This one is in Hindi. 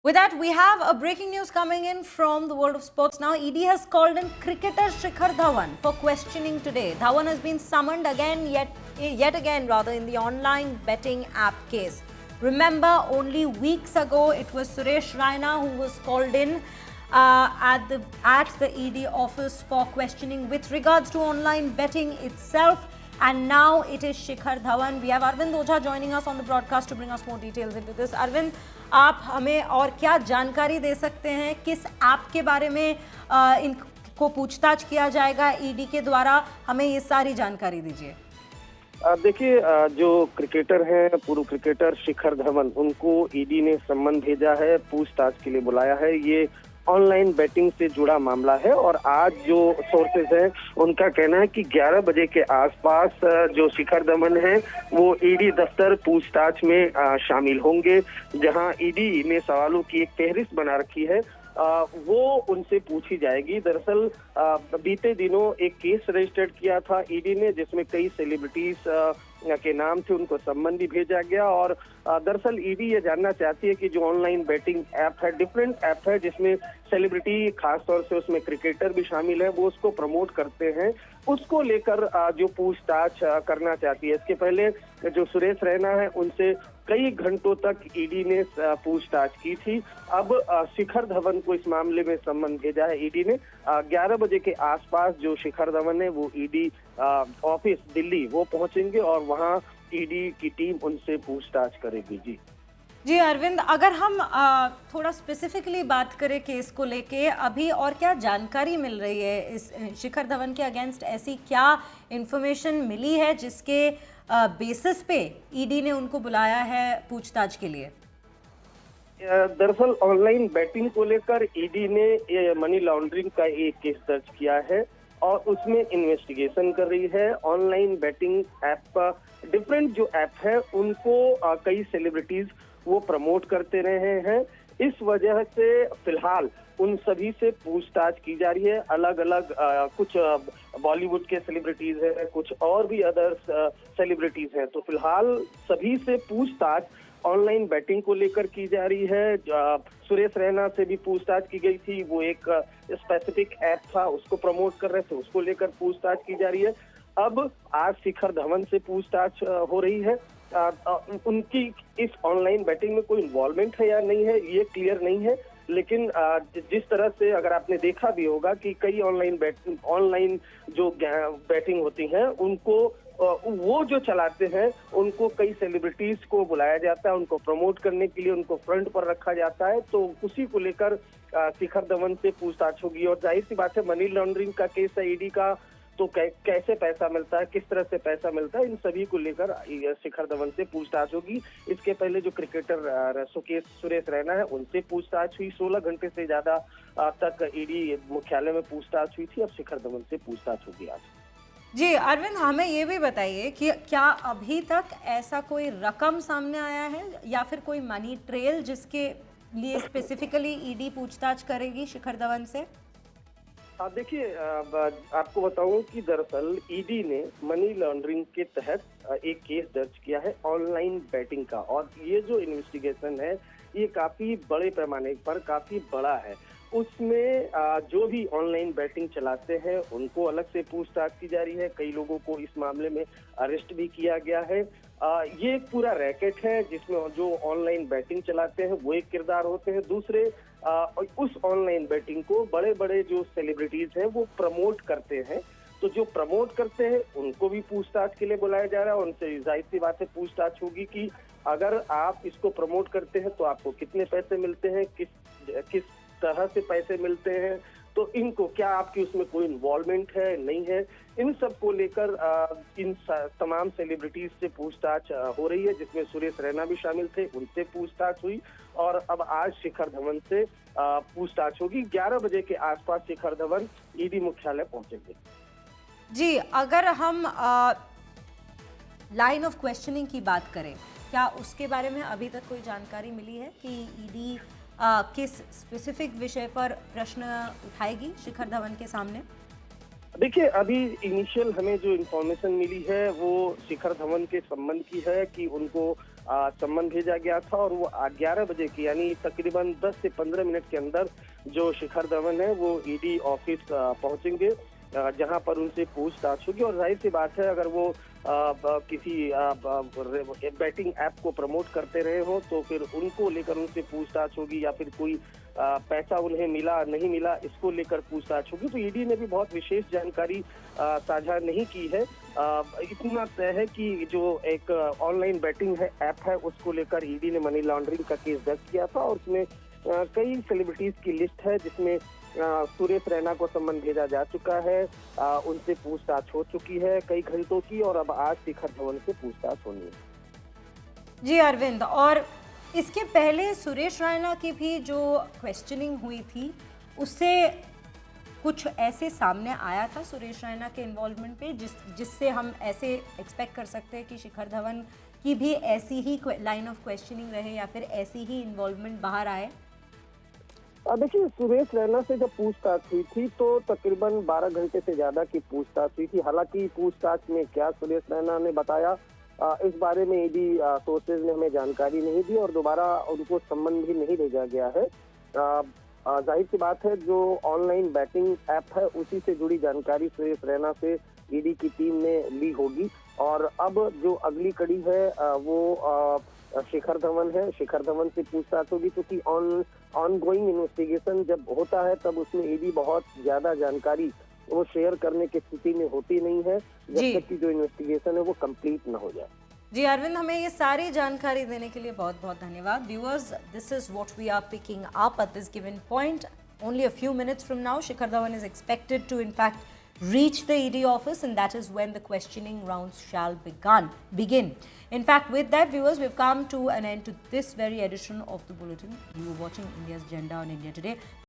With that, we have a breaking news coming in from the world of sports now. ED has called in cricketer Shikhar Dhawan for questioning today. Dhawan has been summoned yet again in the online betting app case. Remember, only weeks ago, it was Suresh Raina who was called in at the ED office for questioning with regards to online betting itself. And now it is Shikhar Dhawan. We have Arvind Ojha joining us on the broadcast to bring us more details into this. Arvind, आप हमें और क्या जानकारी दे सकते हैं, किस ऐप के बारे में इनको पूछताछ किया जाएगा ईडी के द्वारा, हमें ये सारी जानकारी दीजिए। देखिए, जो क्रिकेटर हैं, पूर्व क्रिकेटर शिखर धवन, उनको ईडी ने सम्मन भेजा है, पूछताछ के लिए बुलाया है। ये ऑनलाइन बैटिंग से जुड़ा मामला है और आज जो सोर्सेज हैं उनका कहना है कि 11 बजे के आसपास जो शिखर धवन है वो ईडी दफ्तर पूछताछ में शामिल होंगे, जहां ईडी ने सवालों की एक फहरिस्त बना रखी है, वो उनसे पूछी जाएगी। दरअसल बीते दिनों एक केस रजिस्टर्ड किया था ईडी ने, जिसमें कई सेलिब्रिटीज के नाम से उनको सम्मन भी भेजा गया। और दरअसल ईडी ये जानना चाहती है कि जो ऑनलाइन बैटिंग ऐप है, डिफरेंट ऐप है जिसमें सेलिब्रिटी, खासतौर से उसमें क्रिकेटर भी शामिल है, वो उसको प्रमोट करते हैं, उसको लेकर जो पूछताछ करना चाहती है। इसके पहले जो सुरेश रैना है उनसे कई घंटों तक ईडी ने पूछताछ की थी। अब शिखर धवन को इस मामले में सम्मन भेजा है ईडी ने। 11 बजे के आसपास जो शिखर धवन है वो ईडी ऑफिस दिल्ली वो पहुंचेंगे और वहां ईडी की टीम उनसे पूछताछ करेगी। जी अरविंद, अगर हम थोड़ा स्पेसिफिकली बात करें केस को लेके, अभी और क्या जानकारी मिल रही है इस शिखर धवन के अगेंस्ट? ऐसी क्या इंफॉर्मेशन मिली है जिसके बेसिस पे ईडी ने उनको बुलाया है पूछताछ के लिए? दरअसल ऑनलाइन बैटिंग को लेकर ईडी ने मनी लॉन्ड्रिंग का एक केस दर्ज किया है और उसमें इन्वेस्टिगेशन कर रही है। ऑनलाइन बैटिंग ऐप का डिफरेंट जो ऐप है उनको कई सेलिब्रिटीज वो प्रमोट करते रहे हैं। इस वजह से फिलहाल उन सभी से पूछताछ की जा रही है। अलग अलग कुछ बॉलीवुड के सेलिब्रिटीज हैं, कुछ और भी अदर्स सेलिब्रिटीज हैं। तो फिलहाल सभी से पूछताछ ऑनलाइन बैटिंग को लेकर की जा रही है। सुरेश रैना से भी पूछताछ की गई थी, वो एक स्पेसिफिक ऐप था उसको प्रमोट कर रहे थे, उसको लेकर पूछताछ की जा रही है। अब आज शिखर धवन से पूछताछ हो रही है। उनकी इस ऑनलाइन बैटिंग में कोई इन्वॉल्वमेंट है या नहीं है ये क्लियर नहीं है, लेकिन जिस तरह से अगर आपने देखा भी होगा कि कई ऑनलाइन जो बैटिंग होती हैं उनको वो जो चलाते हैं उनको कई सेलिब्रिटीज को बुलाया जाता है, उनको प्रमोट करने के लिए उनको फ्रंट पर रखा जाता है। तो उसी को लेकर शिखर धवन से पूछताछ होगी। और जाहिर सी बात है, मनी लॉन्ड्रिंग का केस है ईडी का, तो कैसे पैसा मिलता है, किस तरह से पैसा मिलता है, इन सभी को लेकर शिखर धवन से पूछताछ होगी। इसके पहले जो क्रिकेटर सुरेश रैना है उनसे पूछताछ हुई, 16 घंटे से ज्यादा तक ईडी मुख्यालय में पूछताछ हुई थी। अब शिखर धवन से पूछताछ होगी आज। जी अरविंद, हमें ये भी बताइए कि क्या अभी तक ऐसा कोई रकम सामने आया है या फिर कोई मनी ट्रेल जिसके लिए स्पेसिफिकली ईडी पूछताछ करेगी शिखर धवन से? देखिए, आपको बताऊं कि दरअसल ईडी ने मनी लॉन्ड्रिंग के तहत एक केस दर्ज किया है ऑनलाइन बैटिंग का, और ये जो इन्वेस्टिगेशन है ये काफी बड़े पैमाने पर काफी बड़ा है। उसमें जो भी ऑनलाइन बैटिंग चलाते हैं उनको अलग से पूछताछ की जा रही है। कई लोगों को इस मामले में अरेस्ट भी किया गया है। ये एक पूरा रैकेट है जिसमें जो ऑनलाइन बैटिंग चलाते हैं वो एक किरदार होते हैं, दूसरे उस ऑनलाइन बैटिंग को बड़े बड़े जो सेलिब्रिटीज हैं वो प्रमोट करते हैं। तो जो प्रमोट करते हैं उनको भी पूछताछ के लिए बुलाया जा रहा है। उनसे जाहिर सी बात है पूछताछ होगी कि अगर आप इसको प्रमोट करते हैं तो आपको कितने पैसे मिलते हैं, किस तरह से पैसे मिलते हैं, तो इनको क्या आपकी उसमें कोई इन्वॉल्वमेंट है नहीं है, इन सब को लेकर इन तमाम सेलिब्रिटीज से पूछताछ हो रही है, जिसमें सुरेश रैना भी शामिल थे, उनसे पूछताछ हुई और अब आज शिखर धवन से पूछताछ होगी। 11 बजे के आसपास शिखर धवन ईडी मुख्यालय पहुंचेंगे। जी, अगर हम लाइन ऑफ क्वेश्चनिंग की बात करें, क्या उसके बारे में अभी तक कोई जानकारी मिली है कि ईडी किस स्पेसिफिक विषय पर प्रश्न उठाएगी शिखर धवन के सामने? देखिए, अभी इनिशियल हमें जो इन्फॉर्मेशन मिली है वो शिखर धवन के संबंध की है कि उनको सम्मन भेजा गया था और वो 11 बजे की यानी तकरीबन 10 से 15 मिनट के अंदर जो शिखर धवन है वो ईडी ऑफिस पहुंचेंगे, जहां पर उनसे पूछताछ होगी। और जाहिर सी बात है, अगर वो किसी बैटिंग ऐप को प्रमोट करते रहे हो तो फिर उनको लेकर उनसे पूछताछ होगी, या फिर कोई पैसा उन्हें मिला नहीं मिला इसको लेकर पूछताछ होगी। तो ईडी ने भी बहुत विशेष जानकारी साझा नहीं की है। इतना तय है कि जो एक ऑनलाइन बैटिंग है ऐप है उसको लेकर ईडी ने मनी लॉन्ड्रिंग का केस दर्ज किया था, और उसमें कई सेलिब्रिटीज की लिस्ट है, जिसमें सुरेश रैना को सम्मन भेजा जा चुका है, उनसे पूछताछ हो चुकी है कई घंटों की, और अब आज शिखर धवन से पूछताछ होनी है। जी अरविंद, और इसके पहले सुरेश रैना की भी जो क्वेश्चनिंग हुई थी उससे कुछ ऐसे सामने आया था सुरेश रैना के इन्वॉल्वमेंट पे जिससे हम ऐसे एक्सपेक्ट कर सकते हैं कि शिखर धवन की भी ऐसी ही लाइन ऑफ क्वेश्चनिंग रहे या फिर ऐसी ही इन्वॉल्वमेंट बाहर आए? देखिए, सुरेश रैना से जब पूछताछ हुई थी तो तकरीबन 12 घंटे से ज्यादा की पूछताछ हुई थी। हालांकि पूछताछ में क्या सुरेश रैना ने बताया, इस बारे में ईडी सोर्सेज ने हमें जानकारी नहीं दी और दोबारा उनको सम्मन भी नहीं भेजा गया है। जाहिर सी बात है, जो ऑनलाइन बैटिंग ऐप है उसी से जुड़ी जानकारी सुरेश रैना से ईडी की टीम ने ली होगी, और अब जो अगली कड़ी है वो शिखर धवन है। शिखर धवन से पूछताछ होगी, क्योंकि ऑनगोइंग इन्वेस्टिगेशन जब होता है तब उसमें ईडी बहुत ज्यादा जानकारी वो शेयर करने की स्थिति में होती नहीं है जब तक कि जो इन्वेस्टिगेशन है वो कंप्लीट ना हो जाए। जी अरविंद, हमें ये सारी जानकारी देने के लिए बहुत बहुत धन्यवाद। Viewers, this is what we are picking up at this given point. Only a few minutes from now, Shikhar Dhawan is expected to in fact reach the ED office, and that is when the questioning rounds shall begin. In fact, with that, viewers, we've come to an end to this very edition of the Bulletin. You were watching India's Agenda on India Today.